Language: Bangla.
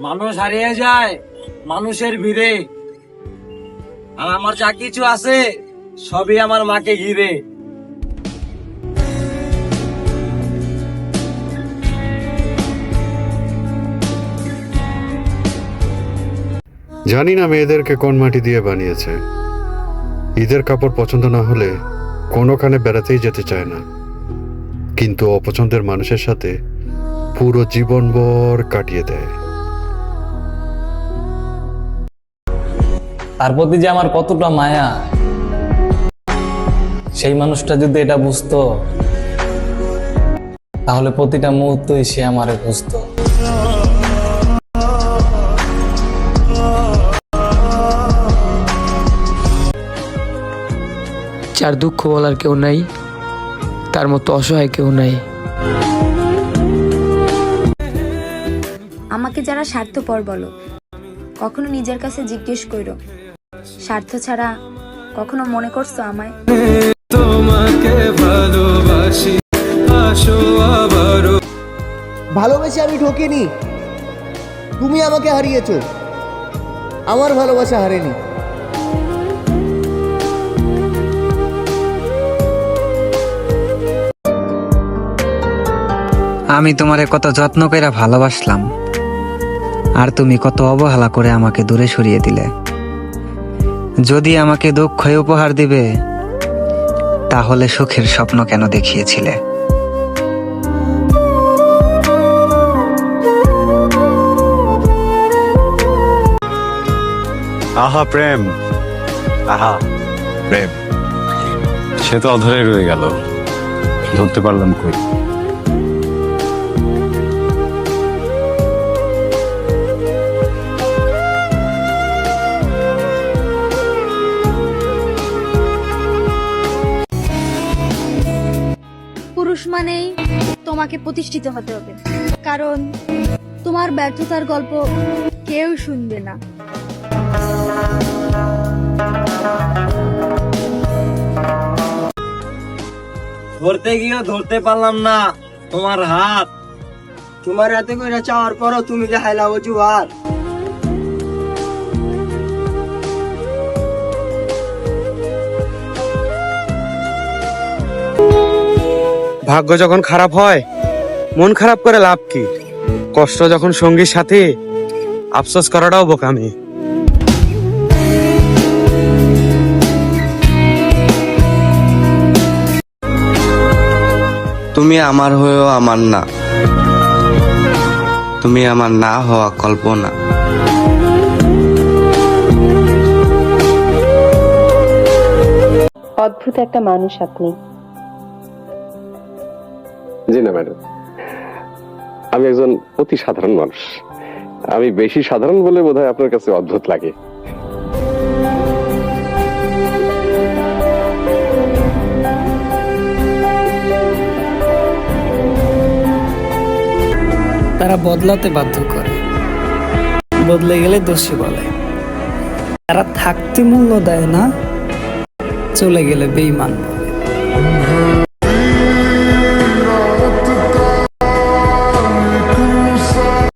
মানুষ হারিয়ে যায় মানুষের ভিড়ে, আর আমার যা কিছু আছে সবই আমার মাকে ঘিরে। জানি না মেয়েদেরকে কোন মাটি দিয়ে বানিয়েছে। ঈদের কাপড় পছন্দ না হলে কোনোখানে বেড়াতেই যেতে চায় না, কিন্তু অপছন্দের মানুষের সাথে পুরো জীবনভর কাটিয়ে দেয়। তার প্রতি যে আমার কতটা মায়া, সেই মানুষটা যদি এটা বুঝতো তাহলে প্রতিটা মুহূর্তই সে আমারে বুঝতো। যার দুঃখ বলার কেউ নাই, তার মতো অসহায় কেউ নাই। আমাকে যারা স্বার্থপর বলো, কখনো নিজের কাছে জিজ্ঞেস করো, স্বার্থ ছাড়া কখনো মনে করছো আমায়? তোমাকে ভালোবাসি, আসো আবারো। ভালোবেসে আমি ঠকিনি, তুমি আমাকে হারিয়েছো, আমার ভালোবাসা হারেনি। আমি তোমারে কত যত্ন করে ভালোবাসলাম, আর তুমি কত অবহেলা করে আমাকে দূরে সরিয়ে দিলে। যদি আমাকে দুঃখই উপহার দিবে, তাহলে সুখের স্বপ্ন কেন দেখিয়েছিলে? আহা প্রেম, আহা প্রেম, সে তো অধরে রয়ে গেল, ধরতে পারলাম কই। পুরুষ মানেই তোমাকে প্রতিষ্ঠিত হতে হবে, কারণ তোমার ব্যর্থতার গল্প কেউ শুনবে না। ধরতে গিয়েও ধরতে পারলাম না তোমার হাত। তোমার এত করে চাওয়ার পরও তুমি যে হাইলা অজুহাত। ভাগ্য যখন খারাপ হয় মন খারাপ করে লাভ কি? কষ্ট যখন সঙ্গীর সাথে, আফসোস করাটাও বোকামি। তুমি আমার হয়েও আমার না, তুমি আমার না হওয়া কল্পনা। অদ্ভুত একটা মানুষ আপনি। জি না ম্যাডাম, আমি একজন অতি সাধারণ মানুষ। আমি বেশি সাধারণ বলে বোধহয় আপনার কাছে অদ্ভুত লাগে। তারা বদলাতে বাধ্য করে, বদলে গেলে দোষী বলে। তারা থাকতে মূল্য দেয় না, চলে গেলে বেঈমান বলে।